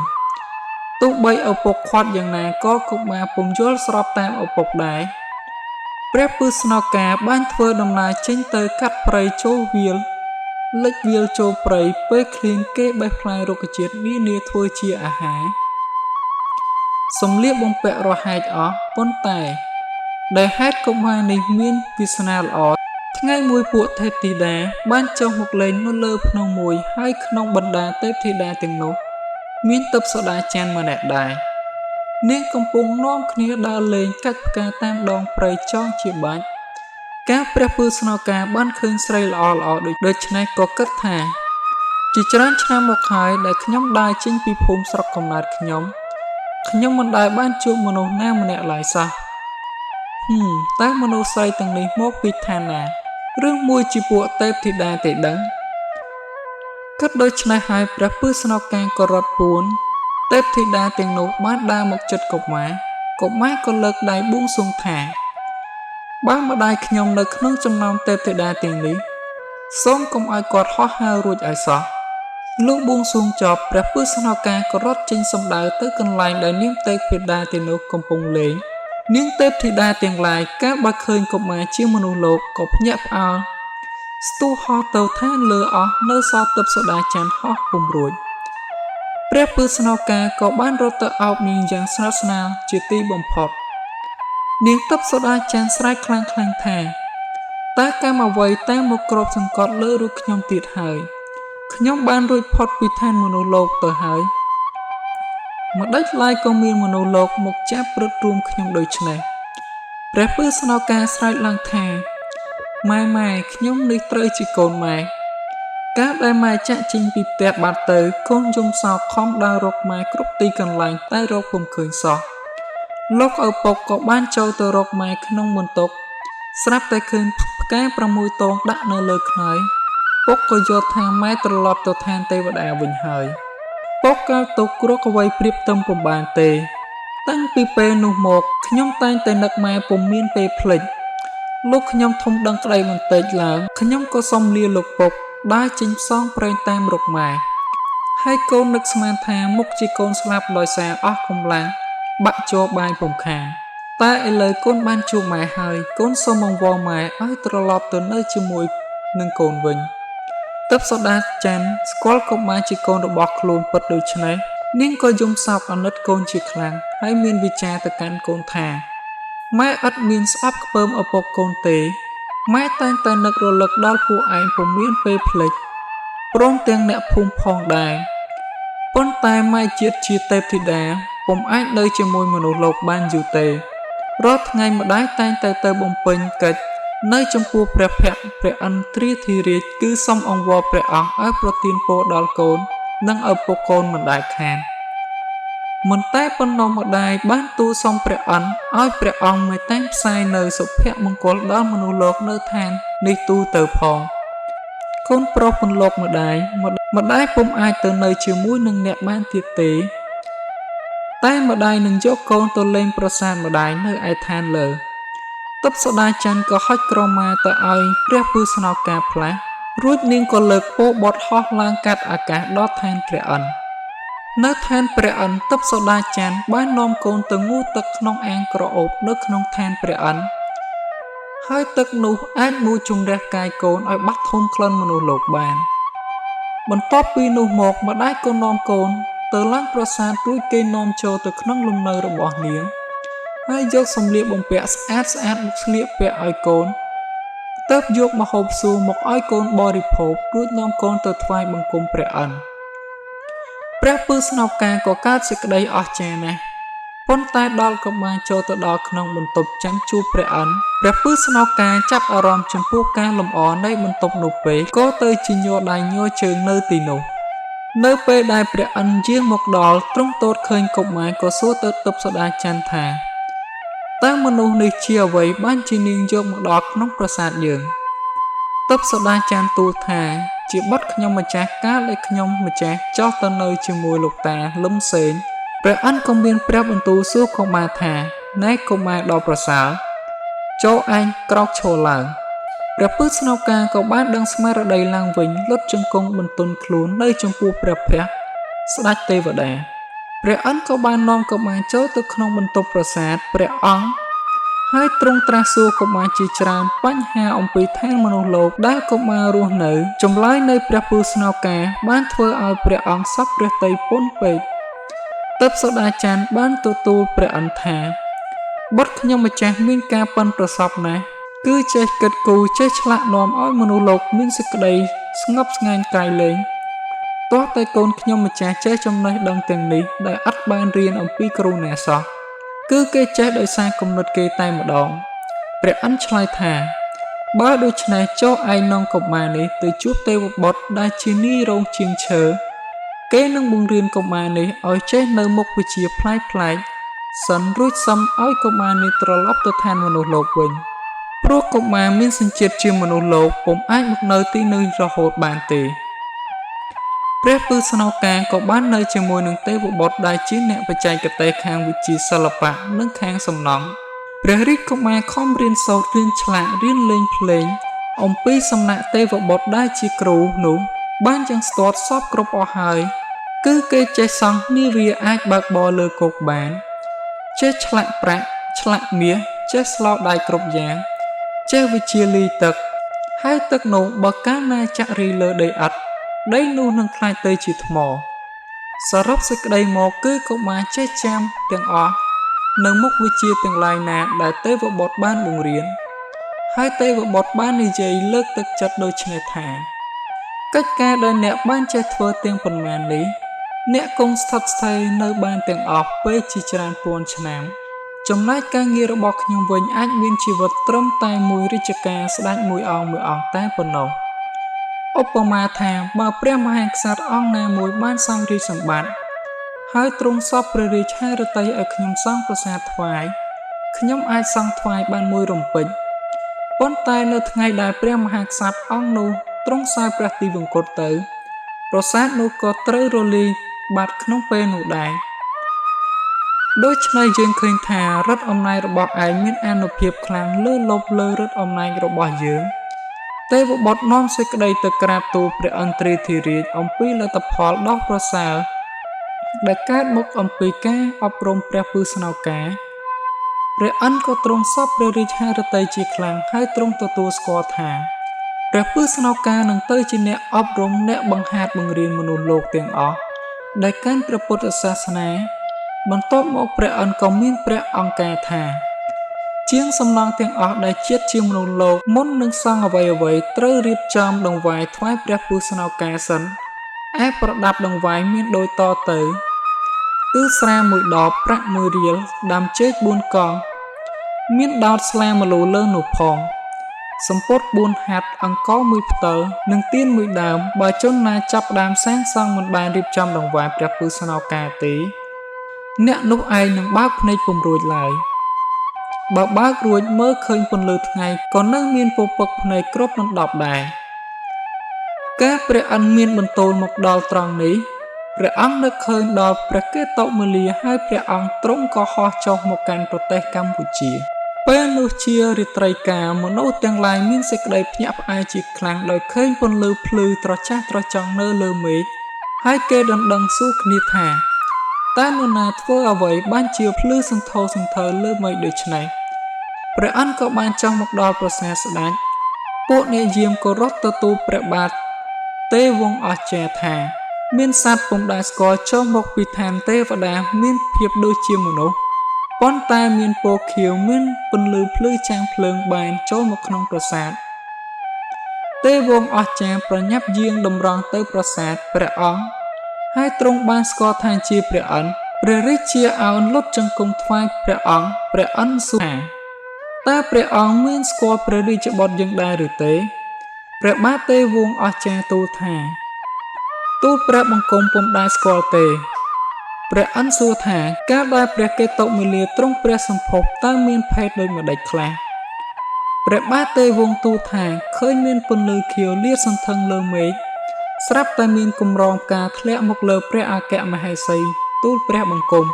ទោះបីឪពុកខាត់យ៉ាងណាក៏កុមារពុំយល់ស្របតាមឪពុកដែរព្រះពឺស្នោកាបានធ្វើដំណើរចេញទៅកាត់ព្រៃចូលវាលលិចវាលចូលព្រៃពេលឃ្លៀងគេបេះផ្លែរុក្ខជាតិនានាធ្វើជាអាហារសំលៀកបំពាក់រហែកអស់ប៉ុន្តែដែលហេតុកុមារនេះមានវាសនាល្អថ្ងៃមួយពួកទេពធីតាបានចុះមកលេងនៅលើភ្នំមួយហើយក្នុងបណ្ដាទេពធីតាទាំងនោះមានទិព្វសូដាចាន់ម្នាក់ដែរនាងកំពុងនាំគ្នាដើរលេងកាច់ផ្កាតាមដងព្រៃចងជាបាច់ការព្រះពឺស្នោកាបានឃើញស្រីល្អដូច្នេះក៏គិតថាជាច្រើនឆ្នាំមកហើយដែលខ្ញុំដើរចេញពីភូមិស្រុកកំណើតខ្ញុំមិនដែលបានជួបមនុស្សណាម្នាក់ឡើយសោះតើមនុស្សស្រីទាំងនេះមកពីឋានណាឬមួយជាពួកទេពធីតាទេដឹងគិតដូច្នេះហើយព្រះពឺស្នោកាក៏រត់ពួនទេពធីតាទាំងនោះបានដើរមកជិតកុមារក៏លើកដៃបួងសួងថាបើម្ដាយខ្ញុំនៅក្នុងចំណោមទេពធីតាទាំងនេះសូមកុំឲ្យគាត់ហោះហើររួចឲ្យសោះលុះបួងសួងចប់ព្រះពឺស្នោកាក៏រត់ចេញសម្ដៅទៅកន្លែងដែលនាងទេពធីតាទាំងនោះកំពុងលេងនាងទេពធីតាទាំងឡាយកាលបើឃើញកុមារជាមនុស្សលោកក៏ភ្ញាក់ផ្អើលស្ទុះហោះទៅឋានលើអស់នៅសល់ទិព្វសូដាច័ន្ទហោះពុំរួចព្រះពឺស្នោកាក៏បានរត់ទៅអោបនាងយ៉ាងស្និទ្ធស្នាលជាទីបំផុតនាងទិព្វសូដាច័ន្ទស្រែកខ្លាំងថាតើកម្មអ្វីតែមកគ្របសង្កត់លើរូបខ្ញុំទៀតហើយខ្ញុំបានរួចផុតពីឋានមនុស្សលោកទៅហើយម្ដេចឡើយក៏មានមនុស្សលោកមកចាប់ព្រឹត្តរួមខ្ញុំដូច្នេះ ព្រះពឺស្នងការស្រែកឡើងថាម៉ែខ្ញុំនេះត្រូវជាកូនម៉ែកាលដែលម៉ែចាក់ចេញពីផ្ទះបាត់ទៅកូនយំសោកខំដើររកម៉ែគ្រប់ទីកន្លែងតែរកពុំឃើញសោះលោកឪពុកក៏បានចូលទៅរកម៉ែក្នុងបន្ទប់ស្រាប់តែឃើញផ្កា6តងដាក់នៅលើខ្នើយពុកក៏យល់ថាម៉ែត្រឡប់ទៅឋានទេវតាវិញហើយពុកក៏ទុករកអ្វីប្រៀបទៅពុំបានទេតាំងពីពេលនោះមកខ្ញុំតែងតែនឹកម៉ែពុំមានពេលភ្លេចលោកខ្ញុំធំដឹងក្តីបន្តិចឡើងខ្ញុំក៏សុំលាលោកពុកដើរចេញផ្សងព្រេងតាមរកម៉ែហើយកូននឹកស្មានថាមុខជាកូនស្លាប់ដោយសារអស់កម្លាំងបាក់ជោបាយពុំខានតែឥឡូវកូនបានជួបម៉ែហើយកូនសូមអង្វរម៉ែឲ្យត្រឡប់ទៅនៅជាមួយនឹងកូនវិញទើបសូដាច័ន្ទស្គាល់កុមារជាកូនរបស់ខ្លួនពិតដូច្នេះនាងក៏យំសោកអាណិតកូនជាខ្លាំងហើយមានវិចារទៅកាន់កូនថាម៉ែឥតមានស្អប់ខ្ពើមឪពុកកូនទេម៉ែតែងតែនឹករលឹកដល់ពួកឯងពុំមានពេលភ្លេចព្រមទាំងអ្នកភូមិផងដែរប៉ុន្តែម៉ែជាតិជាទេពធីតាពុំអាចនៅជាមួយមនុស្សលោកបានយូរទេរាល់ថ្ងៃម្ដាយតែងតែទៅបំពេញកិច្ចនៅចំពោះព្រះភ័ក្ត្រព្រះឥន្ទ្រាធិរាជគឺសូមអង្វរព្រះអង្គឲ្យប្រទានពរដល់កូននិងឪពុកកូនមិនដែលខានមិនតែប៉ុណ្ណោះម្ដាយបានទូលសុំព្រះអិនឲ្យព្រះអង្គមេតាំងផ្សាយនៅសុភមង្គលដល់មនុស្សលោកនៅឋាននេះទូទៅផងកូនប្រុសពន្លកម្ដាយពុំអាចទៅនៅជាមួយនឹងអ្នកបានទៀតទេតែម្ដាយនឹងយកកូនទៅលេងប្រាសាទម្ដាយនៅឯឋានលើទើបសូដាច័ន្ទក៏ហុចក្រមាទៅឲ្យព្រះពឺស្នងការផ្លាស់រួចនាងក៏លើកពោបត់ហោះឡើងកាត់អាកាសដល់ឋានព្រះអិននៅឋានព្រះអិនទើបសូដាច័ន្ទបាននាំកូនទៅងូតទឹកក្នុងអាងក្រអូបនៅក្នុងឋានព្រះអិនហើយទឹកនោះអាចមួយជំរះកាយកូនឲ្យបាត់ធំក្លិនមនុស្សលោកបានបន្ទាប់ពីនោះមកម្ដាយក៏នាំកូនទៅឡើងប្រាសាទរួចគេនាំចូលទៅក្នុងលំនៅរបស់នាងហើយយកសម្លៀកបំពាក់ស្អាតមកស្លៀកពាក់ឲ្យកូនទើបយកម្ហូបសួរមកឲ្យកូនបរិភោគរួចនាំកូនទៅថ្វាយបង្គំព្រះអិនព្រះពឺស្នងការក៏កើតសេចក្តីអស្ចារ្យណាស់ប៉ុន្តែដល់កុមារចូលទៅដល់ក្នុងបន្ទប់ចាំជួបព្រះអិនព្រះពឺស្នងការចាប់អារម្មណ៍ចំពោះការលម្អនៃបន្ទប់នោះពេកក៏ទៅជាញ័រដៃញ័រជើងនៅទីនោះនៅពេលដែលព្រះអិនយាងមកដល់ទ្រង់ទតឃើញកុមារក៏សួរទៅទើបសូដាច័ន្ទថាតើមនុស្សនេះជាអ្វីបានជានាងយកមកដល់ក្នុងប្រាសាទយើងទើបសូដាច័ន្ទទូលថាជាបុត្រខ្ញុំម្ចាស់កាលដែលខ្ញុំម្ចាស់ចោះទៅនៅជាមួយលោកតាលឹមសេងព្រះអិនក៏មានព្រះបន្ទូលសួរកុមារថាណែកុមារដ៏ប្រសើរចូលឯងក្រោកឈរឡើងព្រះពឺស្នងការក៏បានដឹងស្មារតីឡើងវិញលុតជង្គង់បន្ទន់ខ្លួននៅចំពោះព្រះភ័ក្ត្រស្ដេចទេវតាព្រះអិនក៏បាននាំកុមារចូលទៅក្នុងបន្ទប់ប្រាសាទព្រះអង្គហើយទ្រង់ត្រាស់សួរកុមារជាច្រើនបញ្ហាអំពីឋានមនុស្សលោកដែលកុមាររស់នៅចម្លើយនៃព្រះពឺស្នងការបានធ្វើឲ្យព្រះអង្គសពព្រះតីពន់ពេកទើបសូដាច័ន្ទបានទទួលព្រះអិនថាបុត្រខ្ញុំម្ចាស់មានការប៉ិនប្រសប់ណាស់គឺចេះគិតគូរចេះឆ្លាក់នាំឲ្យមនុស្សលោកមានសេចក្តីស្ងប់ស្ងាញ់ក្រៃលែងទាស់តែកូនខ្ញុំម្ចាស់ចេះចំណេះដឹងទាំងនេះដែលអត់បានរៀនអំពីគ្រូណាសោះគឺគេចេះដោយសារគំនិតគេតែម្ដងព្រះអិនឆ្លើយថាបើដូច្នេះចុះឯងនាំកុមារនេះទៅជួបទេវបុត្រដែលជានាយរោងជាងឈើគេនឹងបង្រៀនកុមារនេះឲ្យចេះនៅមុខវិជ្ជាប្លែកសិនរួចសុំឲ្យកុមារនេះត្រឡប់ទៅឋានមនុស្សលោកវិញព្រោះកុមារមានសញ្ជាតិជាមនុស្សលោកពុំអាចមកនៅទីនេះរហូតបានទេព្រះពឺស្នងការក៏បាននៅជាមួយនឹងទេវបុត្រដែលជាអ្នកបច្ចេកទេសខាងវិជ្ជាសិល្បៈនិងខាងសំណង់ព្រះរាជកុមារខំរៀនសូត្ររៀនឆ្លាក់រៀនលេងភ្លេងអំពីសំណាក់ទេវបុត្រដែលជាគ្រូនោះបានយ៉ាងស្ទាត់សពគ្រប់អស់ហើយគឺគេចេះសង់នាវាអាចបើកបរលើគោកបានចេះឆ្លាក់ប្រាក់ឆ្លាក់មាសចេះស្លោដៃគ្រប់យ៉ាងចេះវិជ្ជាលីទឹកហើយទឹកនោះបើកាលណាចាក់រីលើដីឥដ្ឋដីនោះនឹងខ្លាចទៅជាថ្មសរុបសេចក្តីមកគឺកុមារចេះចាំទាំងអស់នៅមុខវិជ្ជាទាំងឡាយណាដែលទេវបុត្របានបង្រៀនហើយទេវបុត្របាននិយាយលើកទឹកចិត្តដូចនេះថាកិច្ចការដែលអ្នកបានចេះធ្វើទាំងប៉ុន្មាននេះអ្នកគង់ស្ថិតស្ថេរនៅបានទាំងអស់ពេលជាច្រើនពាន់ឆ្នាំ ចំណែកការងាររបស់ខ្ញុំវិញអាចមានជីវិតត្រឹមតែមួយរាជការស្ដេចមួយអង្គតែប៉ុណ្ណោះឧបមាថាបើព្រះមហាក្សត្រអង្គណាមួយបានសង់រាជសម្បត្តិហើយទ្រង់សពព្រះរាជហឫទ័យឲ្យខ្ញុំសង់ប្រាសាទថ្វាយខ្ញុំអាចសង់ថ្វាយបានមួយរំពេចប៉ុន្តែនៅថ្ងៃដែលព្រះមហាក្សត្រអង្គនោះទ្រង់សោយព្រះទីវង្គតទៅប្រាសាទនោះក៏ត្រូវរលាយបាត់ក្នុងពេលនោះដែរដូច្នេះយើងឃើញថារដ្ឋអំណាចរបស់ឯងមានអានុភាពខ្លាំងលើលប់លើរដ្ឋអំណាចរបស់យើងទេវបុត្រនាំសេចក្តីទៅក្រាបទូលព្រះឥន្ទ្រាធិរាជអំពីលទ្ធផលដ៏ប្រសើរដែលកើតមកអំពីការអប់រំព្រះពឺស្នោការព្រះឥន្ទ្រក៏ទ្រង់សពព្រះរាជហឫទ័យជាខ្លាំងហើយទ្រង់ទទួលស្គាល់ថាព្រះពឺស្នោការនឹងទៅជាអ្នកអប់រំអ្នកបង្ហាត់បង្រៀនមនុស្សលោកទាំងអស់ដែលកាន់ព្រះពុទ្ធសាសនាបន្ទាប់មកព្រះឥន្ទ្រក៏មានព្រះអង្គការថាជាងសំណង់ទាំងអស់ដែលជាតិជាមនុស្សលោកមុននឹងសង់អ្វីត្រូវរៀបចំដង្វាយថ្វាយព្រះពឺស្នោការសិនឯប្រដាប់ដង្វាយមានដូចតទៅគឺស្រាមួយដបប្រាក់មួយរៀលដាំចេក4កង់មានដោតស្លាមលូលើនោះផងសំពត់4ហាត់អង្ករ1ផ្តិលនិងទៀន1ដើមបើជនណាចាប់ដើមសាងសង់មិនបានរៀបចំដង្វាយព្រះពឺស្នោការទេអ្នកនោះឯងនឹងបើកភ្នែកពុំរួចឡើយបើបើករួចមើលឃើញពន្លឺថ្ងៃក៏នៅមានពពកភ្នែកគ្របដណ្ដប់ដែរការព្រះឥន្ទ្រមានបន្ទូលមកដល់ត្រង់នេះព្រះអង្គនឹកឃើញដល់ព្រះកេតុមាលាហើយព្រះអង្គទ្រង់ក៏ហោះចុះមកកាន់ប្រទេសកម្ពុជាពេលនោះជារាត្រីកាលមនុស្សទាំងឡាយមានសេចក្តីភ្ញាក់ផ្អើលជាខ្លាំងដោយឃើញពន្លឺភ្លឺត្រចះត្រចង់នៅលើមេឃហើយគេដណ្ដឹងសួរគ្នាថាតើនរណាធ្វើអ្វីបានជាភ្លឺសន្ធោសន្ធៅលើមេឃដូច្នេះព្រះឥន្ទ្រក៏បានចុះមកដល់ប្រាសាទស្ដេចពួកអ្នកយាមក៏រត់ទៅទូលព្រះបាទទេវវង្សអស្ចារ្យថាមានសត្វពុំដែលស្គាល់ចុះមកពីឋានទេវតាមានភាពដូចជាមនុស្សប៉ុន្តែមានពណ៌ខៀវមានពន្លឺភ្លឺចាំងភ្លើងបានចូលមកក្នុងប្រាសាទទេវវង្សអស្ចារ្យប្រញាប់យាងតម្រង់ទៅប្រាសាទព្រះអង្គហើយទ្រង់បានស្គាល់ថាជាព្រះឥន្ទ្រព្រះរាជាឱនលុតចង្គង់ថ្វាយព្រះអង្គព្រះឥន្ទ្រសួរថាតើព្រះអង្គមានស្គាល់ព្រះរាជបុត្រយើងដែរឬទេព្រះបាទទេវវង្សអស្ចារ្យទូលថាទូលព្រះបង្គំពុំដែលស្គាល់ទេព្រះឥន្ទ្រសួរថាកាលដែលព្រះកេតុមាលាទ្រង់ព្រះសម្ភពតើមានភេទដូចម្ដេចខ្លះព្រះបាទទេវវង្សទូលថាឃើញមានពន្លឺខៀវលាតសន្ធឹងលើមេឃស្រាប់តែមានកម្រងផ្កាធ្លាក់មកលើព្រះអគ្គមហេសីទូលព្រះបង្គំ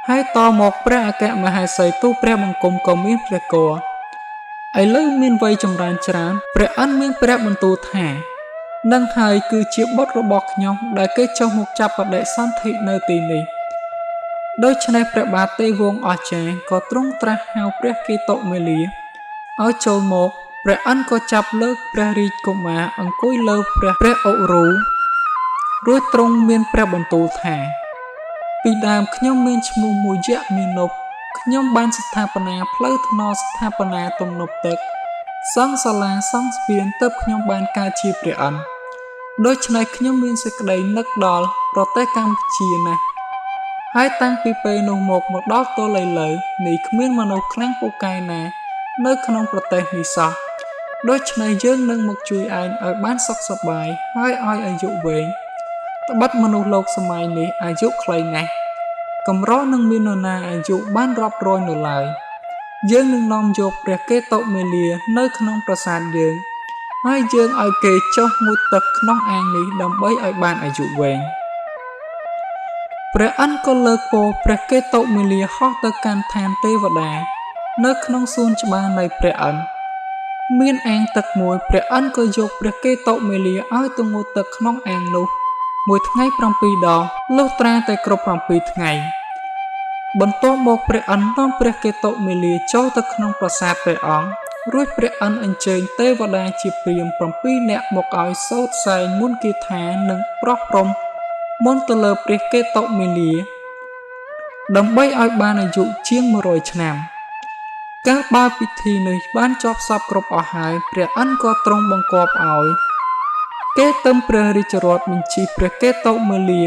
ហើយតមកព្រះអគ្គមហេសីទូលព្រះបង្គំក៏មានព្រះគភ៌ឥឡូវមានវ័យចម្រើនច្រើនព្រះឥន្ទ្រមានព្រះបន្ទូលថានឹងហើយគឺជាបុត្ររបស់ខ្ញុំដែលគេចុះមកចាប់បដិសន្ធិនៅទីនេះដូច្នេះព្រះបាទទេវវង្សអស្ចារ្យក៏ទ្រង់ត្រាស់ហៅព្រះកេតុមាលាឲ្យចូលមកព្រះឥន្ទ្រក៏ចាប់លើកព្រះរាជកុមារអង្គុយលើព្រះឧរូរួចទ្រង់មានព្រះបន្ទូលថាពីដើមខ្ញុំមានឈ្មោះមួយយៈមានុបខ្ញុំបានស្ថាបនាផ្លូវថ្នល់ស្ថាបនាទំនប់ទឹកសង់សាលាសង់ស្ពានទើបខ្ញុំបានកើតជាព្រះឥន្ទ្រដូច្នេះខ្ញុំមានសេចក្តីនឹកដល់ប្រទេសកម្ពុជាណាស់ហើយតាំងពីពេលនោះមកដល់ទល់ឥឡូវនេះគ្មានមនុស្សខ្លាំងពូកែណានៅក្នុងប្រទេសនេះសោះដូច្នេះយើងនឹងមកជួយឯងឲ្យបានសុខសប្បាយហើយឲ្យអាយុវែងត្បិតមនុស្សលោកសម័យនេះអាយុខ្លីណាស់កម្រនឹងមាននរណាអាយុបានរាប់រយនៅឡើយយើងនឹងនាំយកព្រះកេតុមាលានៅក្នុងប្រាសាទយើងហើយយើងឲ្យគេចុះងូតទឹកក្នុងអាងនេះដើម្បីឲ្យបានអាយុវែងព្រះឥន្ទ្រក៏លើកពរព្រះកេតុមាលាហោះទៅកាន់ឋានទេវតានៅក្នុងសួនច្បារនៃព្រះឥន្ទ្រមានអាងទឹកមួយព្រះឥន្ទ្រក៏យកព្រះកេតុមាលាឲ្យទៅងូតទឹកក្នុងអាងនោះមួយថ្ងៃ7ដងលុះត្រាតែគ្រប់7ថ្ងៃបន្ទាប់មកព្រះឥន្ទ្រនាំព្រះកេតុមាលាចូលទៅក្នុងប្រាសាទព្រះអង្គរួចព្រះឥន្ទ្រអញ្ជើញទេវតាជាព្រាហ្មណ៍7នាក់មកឲ្យសូត្រសែងមុនគាថានិងប្រោះព្រំមុនទៅលើព្រះកេតុមាលាដើម្បីឲ្យបានអាយុជាង100ឆ្នាំកាលបើពិធីនេះបានចប់សពគ្រប់អស់ហើយព្រះឥន្ទ្រក៏ទ្រង់បង្គាប់ឲ្យគេទឹមព្រះរាជរថបញ្ជិះព្រះកេតុមាលា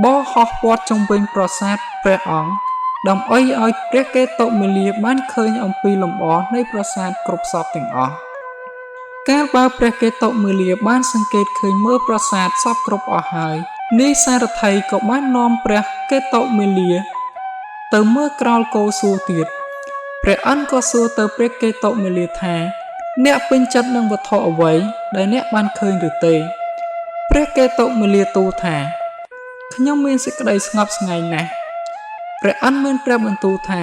បោះហោះព័ទ្ធជុំវិញប្រាសាទព្រះអង្គ ដើម្បីឲ្យព្រះកេតុមាលាបានឃើញអំពីលំអនៃប្រាសាទគ្រប់សពទាំងអស់កាលបើព្រះកេតុមាលាបានសង្កេតឃើញមើលប្រាសាទសពគ្រប់អស់ហើយនាយសារថីក៏បាននាំព្រះកេតុមាលាទៅមើលក្រោលគោសួរទៀតព្រះអិនក៏សួរទៅព្រះកេតុមាលាថាអ្នកពេញចិត្តនឹងវត្ថុអ្វីដែលអ្នកបានឃើញឬទេព្រះកេតុមាលាទូលថាខ្ញុំមានសេចក្តីស្ងប់ស្ងាយណាស់ព្រះអិនមានព្រះបន្ទូលថា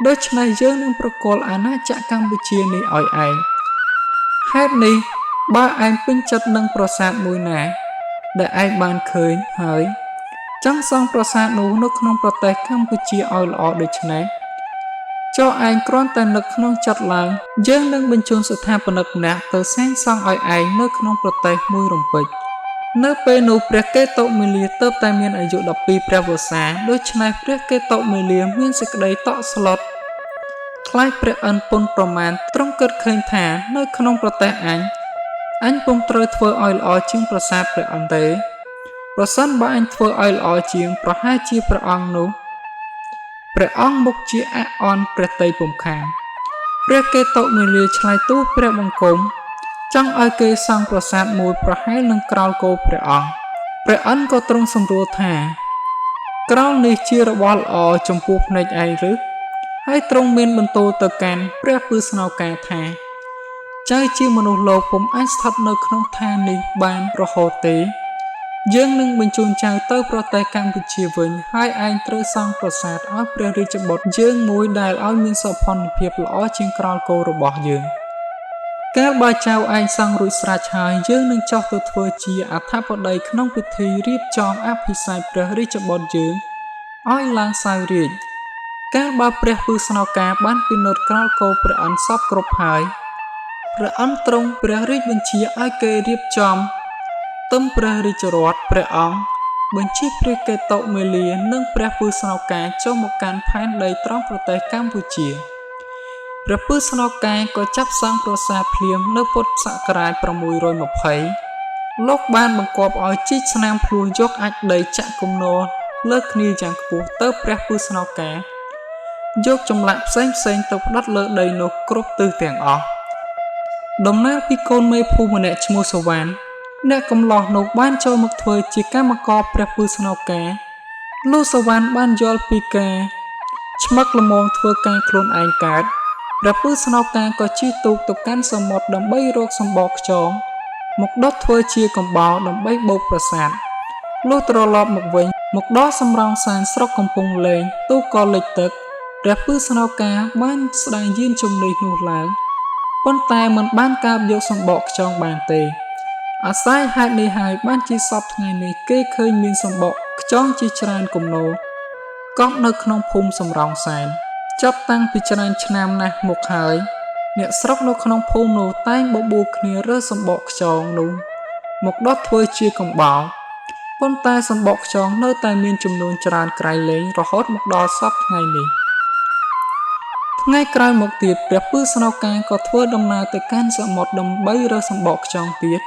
ដូច្នេះយើងនឹងប្រគល់អាណាចក្រកម្ពុជានេះឲ្យឯងហេតុនេះបើឯងពេញចិត្តនឹងប្រាសាទមួយណាដែលឯងបានឃើញហើយចង់សង់ប្រាសាទនោះនៅក្នុងប្រទេសកម្ពុជាឲ្យល្អដូច្នេះចុះឯងគ្រាន់តែនឹកក្នុងចិត្តឡើងយើងនឹងបញ្ជូនស្ថាបនិកម្នាក់ទៅសាងសង់ឲ្យឯងនៅក្នុងប្រទេសមួយរំពេចនៅពេលនោះព្រះកេតុមាលាទើបតែមានអាយុ12ព្រះវស្សាដូច្នេះព្រះកេតុមាលាមានសេចក្តីតក់ស្លុតខ្លាចព្រះអិនពុនប្រមាណទ្រង់គិតឃើញថានៅក្នុងប្រទេសអញពុំត្រូវធ្វើឲ្យល្អជាងប្រាសាទព្រះអិនទេប្រសិនបើអញធ្វើឲ្យល្អជាងប្រហែលជាព្រះអង្គនោះព្រះអង្គមុខជាអអន់ព្រះតីពុំខានព្រះកេតុមាលាឆ្លើយទូលព្រះបង្គំចង់ឲ្យគេសង់ប្រាសាទមួយប្រហែលនឹងក្រោលគោព្រះអង្គព្រះអិនក៏ទ្រង់សម្រួលថាក្រោលនេះជារបស់ល្អចំពោះភ្នែកឯងឬហើយទ្រង់មានបន្ទូលទៅកាន់ព្រះពឺស្នោកាថាចៅជាមនុស្សលោកពុំអាចស្ថិតនៅក្នុងឋាននេះបានរហូតទេយើងនឹងបញ្ជូនចៅទៅប្រទេសកម្ពុជាវិញហើយឯងត្រូវសង់ប្រាសាទឲ្យព្រះរាជបុត្រយើងមួយដែលឲ្យមានសោភ័ណភាពល្អជាងក្រោលគោរបស់យើងកាលបើចៅឯងសង់រួចស្រេចហើយយើងនឹងចុះទៅធ្វើជាអធិបតីក្នុងពិធីរៀបចំអភិសេកព្រះរាជបុត្រយើងឲ្យឡើងសោយរាជ្យកាលបើព្រះពឺស្នោកាបានពិនិត្យក្រោលគោព្រះអិនសពគ្រប់ហើយព្រះអិនទ្រង់ព្រះរាជបញ្ជាឲ្យគេរៀបចំទឹមព្រះរាជរដ្ឋព្រះអង្គបញ្ជាព្រះកេតុមាលានិងព្រះពឺស្នោកាចូលមកកាន់ផែនដីត្រង់ប្រទេសកម្ពុជាព្រះពឺស្នោកាក៏ចាប់សង់ប្រាសាទភ្លាមនៅពុទ្ធសករាជ620លោកបានបង្គាប់ឲ្យជីកស្នាមភ្លោះយកអាចដីចាក់គំនរលើគ្នាយ៉ាងខ្ពស់ទៅព្រះពឺស្នោកាយកចម្លាក់ផ្សេងទៅផ្ដិតលើដីនោះគ្រប់ទិសទាំងអស់ដំណើរពីកូនមេភូម្នាក់ឈ្មោះសវណ្ណអ្នកកំឡោះនោះបានចូលមកធ្វើជាកម្មករព្រះពឺស្នោកាលុះសវណ្ណបានយល់ពីការឆ្មឹកល្មមធ្វើការខ្លួនឯងកើតព្រះពឺស្នោកាក៏ជិះទូកទៅកាន់សមុទ្រដើម្បីរកសម្បកខ្យងមកដុតធ្វើជាកំបោរដើម្បីបូកប្រាសាទលុះត្រឡប់មកវិញមកដល់សំរោងសានស្រុកកំពង់លែងទូកក៏លិចទឹកព្រះពឺស្នោកាបានស្ដាយយានជំនិះនោះឡើងប៉ុន្តែមិនបានកាបយកសម្បកខ្យងបានទេអាស្រ័យហេតុនេះហើយបានជាសពថ្ងៃនេះគេឃើញមានសម្បកខ្យងជាច្រើនគំនរកប់នៅក្នុងភូមិសំរោងសែនចាប់តាំងពីច្រើនឆ្នាំណាស់មកហើយអ្នកស្រុកនៅក្នុងភូមិនោះតែងបបួលគ្នារើសសម្បកខ្យងនោះមកដុតធ្វើជាកំបោរប៉ុន្តែសម្បកខ្យងនៅតែមានចំនួនច្រើនក្រៃលែងរហូតមកដល់សពថ្ងៃនេះថ្ងៃក្រោយមកទៀតព្រះពឺស្នោកាក៏ធ្វើដំណើរទៅកាន់សមុទ្រដើម្បីរើសសម្បកខ្យងទៀត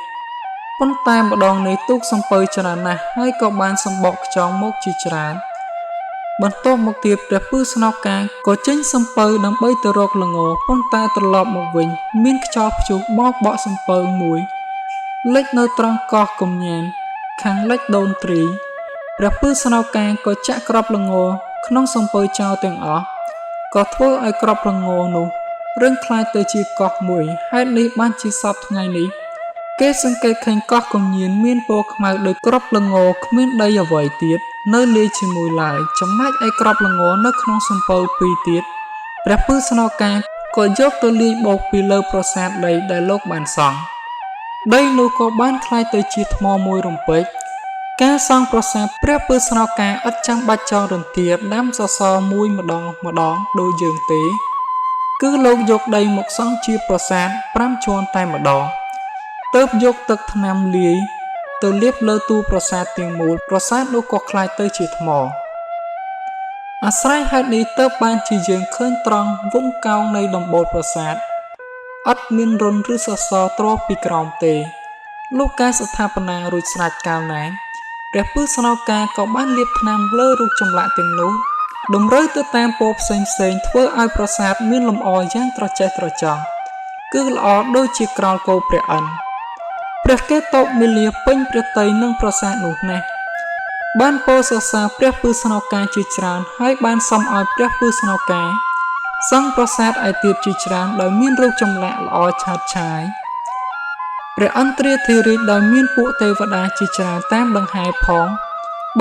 ប៉ុន្តែម្ដងនេះទូកសំពៅច្រើនណាស់ហើយក៏បានសម្បកខ្យងមកជាច្រើនបន្ទាប់មកទៀតព្រះពឺស្នោកាក៏ចេញសំពៅដើម្បីទៅរកល្ងប៉ុន្តែត្រឡប់មកវិញមានខ្យល់ព្យុះបោកបក់សំពៅមួយលិចនៅត្រង់កោះកុំញ៉ានខាងលិចដូនទ្រីព្រះពឺស្នោកាក៏ចាក់គ្រាប់ល្ងក្នុងសំពៅចោលទាំងអស់ក៏ធ្វើឲ្យគ្រាប់ល្ងនោះរឹងខ្លាយទៅជាកោះមួយហេតុនេះបានជាសពថ្ងៃនេះគេសង្កេតឃើញកោះកុំញៀនមានពណ៌ខ្មៅដោយគ្រាប់ល្ងគ្មានដីអ្វីទៀតនៅលាយជាមួយឡើយចំណែកឯគ្រាប់ល្ងនៅក្នុងសំពៅពីរទៀតព្រះពឺស្នោកាក៏យកទៅលាយបោកពីលើប្រាសាទដីដែលលោកបានសង់ដីនោះក៏បានคล้ายទៅជាថ្មមួយរំពេចការសង់ប្រាសាទព្រះពឺស្នោកាឥតចាំបាច់ចងរន្ទាដាំសសរមួយម្ដងដូចយើងទេគឺលោកយកដីមកសង់ជាប្រាសាទ5ជាន់តែម្ដងទើបយកទឹកថ្នាំលាយទៅលាបលើទូប្រាសាទទាំងមូលប្រាសាទនោះក៏คล้ายទៅជាថ្មអាស្រ័យហេតុនេះទើបបានជាយើងឃើញត្រង់វងកោងនៃដំបូលប្រាសាទអត់មានរុនឬសសរទ្រពីក្រោមទេលុះការស្ថាបនារួចស្រេចកាលណាព្រះពឺស្នោកាក៏បានលាបថ្នាំលើរូបចម្លាក់ទាំងនោះ តម្រូវទៅតាមពណ៌ផ្សេងៗធ្វើឲ្យប្រាសាទមានលម្អយ៉ាងត្រចះត្រចង់គឺល្អដូចជាក្រោលគោព្រះឥន្ទព្រះកេតុមាលាពេញព្រះទ័យនឹងប្រាសាទនោះណាស់បានពោលសរសើរព្រះពឺស្នោការជាច្រើនហើយបានសុំឲ្យព្រះពឺស្នោការសង់ប្រាសាទឯទៀតជាច្រើនដោយមានរូបចម្លាក់ល្អឆើតឆាយព្រះអន្ត្រាធិរាជដោយមានពួកទេវតាជាច្រើនតាមដង្ហែផង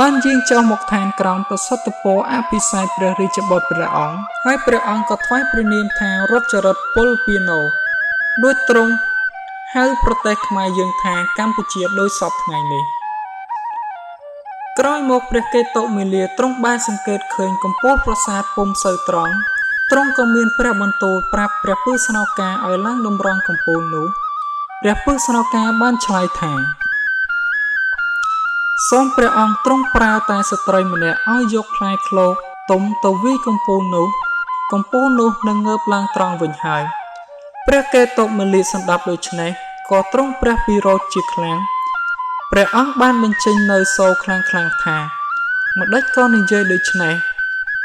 បានយាងចុះមកឋានក្រោមប្រសិទ្ធពរអភិសេកព្រះរាជបុត្រព្រះអង្គហើយព្រះអង្គក៏ថ្វាយព្រះនាមថារថចរិតពលពីណូដូចទ្រង់ហៅប្រទេសខ្មែរយើងថាកម្ពុជាដោយសពថ្ងៃនេះក្រោយមកព្រះកេតុមាលាទ្រង់បានសង្កេតឃើញកំពូលប្រាសាទពុំសូវត្រង់ទ្រង់ក៏មានព្រះបន្ទូលប្រាប់ព្រះពឺស្នោការឲ្យឡើងតម្រង់កំពូលនោះព្រះពឺស្នោការបានឆ្លើយថាសូមព្រះអង្គទ្រង់ប្រើតែស្ត្រីម្នាក់ឲ្យយកផ្លែឃ្លោកទុំទៅវាយកំពូលនោះនឹងងើបឡើងត្រង់វិញហើយព្រះកេតុមាលាសម្ដាប់ដូច្នេះក៏ទ្រង់ព្រះពិរោធជាខ្លាំងព្រះអង្គបានបញ្ចេញនៅសូរខ្លាំងថាម្ដេចក៏និយាយដូច្នេះ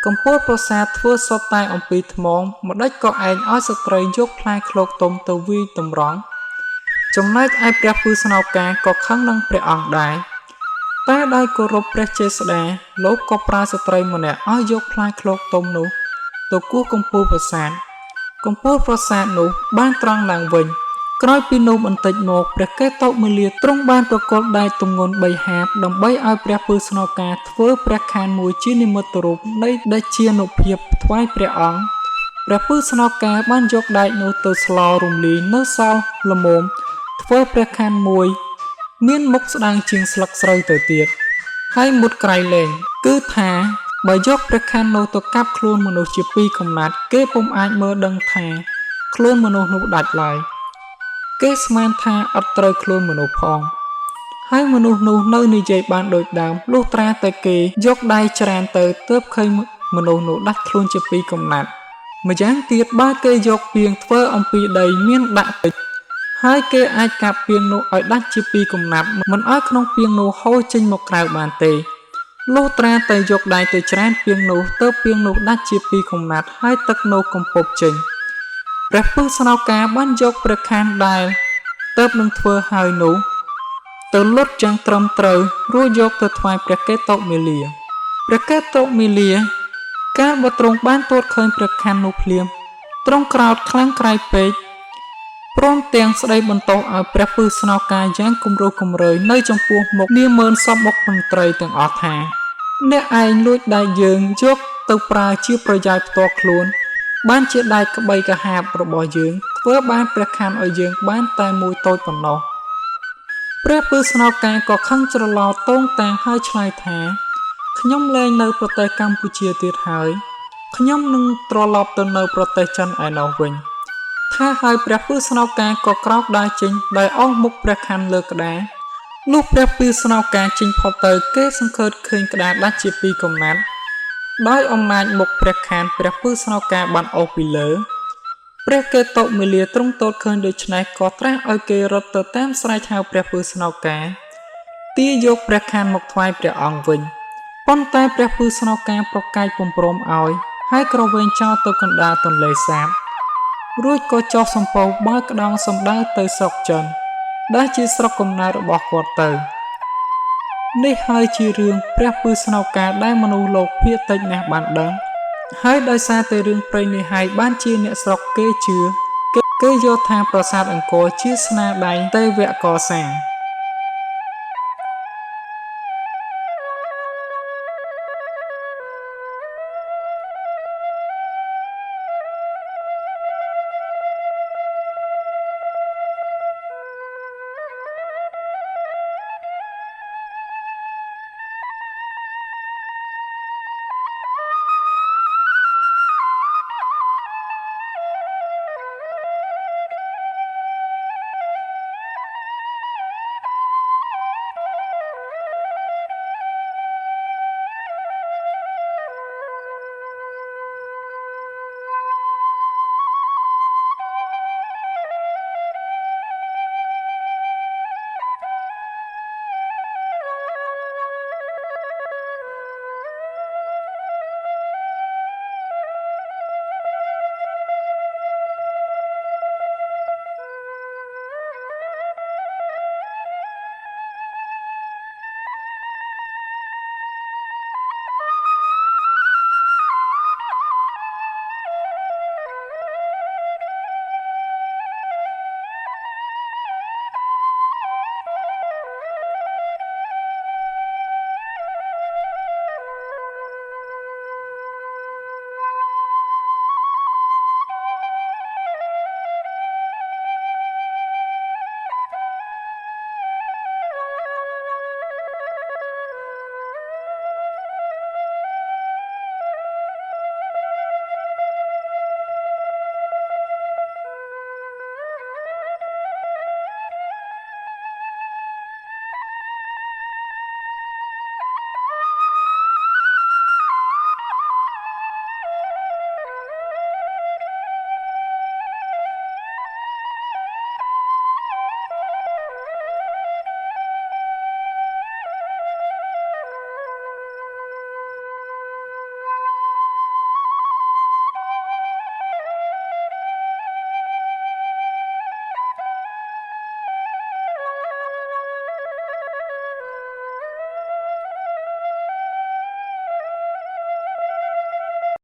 កំពូលប្រាសាទធ្វើសុទ្ធតែអំពីថ្មម្ដេចក៏ឯងឲ្យស្ត្រីយកផ្លែឃ្លោកទុំទៅវាយតម្រង់ចំណែកឯព្រះពឺស្នោការក៏ខឹងនឹងព្រះអង្គដែរតែដោយគោរពព្រះចេស្តាលោកក៏ប្រើស្ត្រីម្នាក់ឲ្យយកផ្លែឃ្លោកទុំនោះទៅគោះកំពូលប្រាសាទនោះបានត្រង់ឡើងវិញក្រោយពីនោះបន្តិចមកព្រះកេតុមាលាទ្រង់បានប្រគល់ដែកទម្ងន់3ហាបដើម្បីឲ្យព្រះពឺស្នោការធ្វើព្រះខានមួយជានិមិត្តរូបនៃដេជានុភាពថ្វាយព្រះអង្គព្រះពឺស្នោការបានយកដែកនោះទៅស្លរំលាយនៅសល់ល្មមធ្វើព្រះខានមួយមានមុខស្ដើងជាងស្លឹកស្រូវទៅទៀតហើយមុតក្រៃលែងគឺថាបើយកព្រះខ័ននោះទៅកាប់ខ្លួនមនុស្សជាពីរកំណាត់គេពុំអាចមើលដឹងថាខ្លួនមនុស្សនោះដាច់ឡើយគេស្មានថាអត់ត្រូវខ្លួនមនុស្សផងហើយមនុស្សនោះនៅនិយាយបានដូចដើមលុះត្រាតែគេយកដៃច្រានទៅទើបឃើញមនុស្សនោះដាច់ខ្លួនជាពីរកំណាត់ម្យ៉ាងទៀតបើគេយកពាងធ្វើអំពីដីមានដាក់តិចហើយគេអាចកាប់ពាងនោះឲ្យដាច់ជាពីរកំណាត់មិនឲ្យក្នុងពាងនោះហូរចេញមកក្រៅបានទេលុះត្រាតែយកដៃទៅច្រានពាងនោះទើបពាងនោះដាច់ជាពីរកំណាត់ហើយទឹកនោះកំពប់ចេញព្រះពឺស្នោការបានយកព្រះខានដែលទើបនឹងធ្វើហើយនោះទៅលុតយ៉ាងត្រឹមត្រូវរួចយកទៅថ្វាយព្រះកេតុមាលាកាលបើទ្រង់បានទតឃើញព្រះខាននោះភ្លាមទ្រង់ក្រោធខ្លាំងក្រៃពេកព្រមទាំងស្ដីបន្ទោសឲ្យព្រះពឺស្នោការយ៉ាងគំរោះគំរើយនៅចំពោះមុខនាម៉ឺនសពមុខមន្ត្រីទាំងអស់ថាអ្នកឯងលួចដៃយើងយកទៅប្រើជាប្រយោជន៍ផ្ទាល់ខ្លួនបានជាដៃក្បីកាហាបរបស់យើងធ្វើបានព្រះខានឲ្យយើងបានតែមួយតូចប៉ុណ្ណោះព្រះពឺស្នោការក៏ខឹងច្រឡោតងតាំងហើយឆ្លើយថាខ្ញុំលែងនៅប្រទេសកម្ពុជាទៀតហើយខ្ញុំនឹងត្រឡប់ទៅនៅប្រទេសចិនឯណោះវិញថាហើយព្រះពឺស្នោការក៏ក្រោកដើរចេញដោយអស់មុខព្រះខ័នលើក្តារលុះព្រះពឺស្នោការចេញផុតទៅគេសង្កេតឃើញក្តារដាច់ជាពីរកំណាត់ដោយអំណាចមុខព្រះខ័នព្រះពឺស្នោការបានអូសពីលើព្រះកេតុមាលាទ្រង់ទតឃើញដូច្នេះក៏ត្រាស់ឲ្យគេរត់ទៅតាមស្រែកហៅព្រះពឺស្នោការទារយកព្រះខ័នមកថ្វាយព្រះអង្គវិញប៉ុន្តែព្រះពឺស្នោការប្រកែកពុំព្រមឲ្យហើយក្រវែងចោលទៅកណ្ដាលទន្លេសាបរួចក៏ចុះសំពៅបើកក្តោងសម្ដៅទៅស្រុកចិនដែលជាស្រុកកំណើតរបស់គាត់ទៅនេះហើយជារឿងព្រះពឺស្នោការដែលមនុស្សលោកភាគតិចណាស់បានដឹងហើយដោយសារតែរឿងព្រេងនេះហើយបានជាអ្នកស្រុកគេជឿគេយល់ថាប្រាសាទអង្គរជាស្នាដៃទេវៈកសាង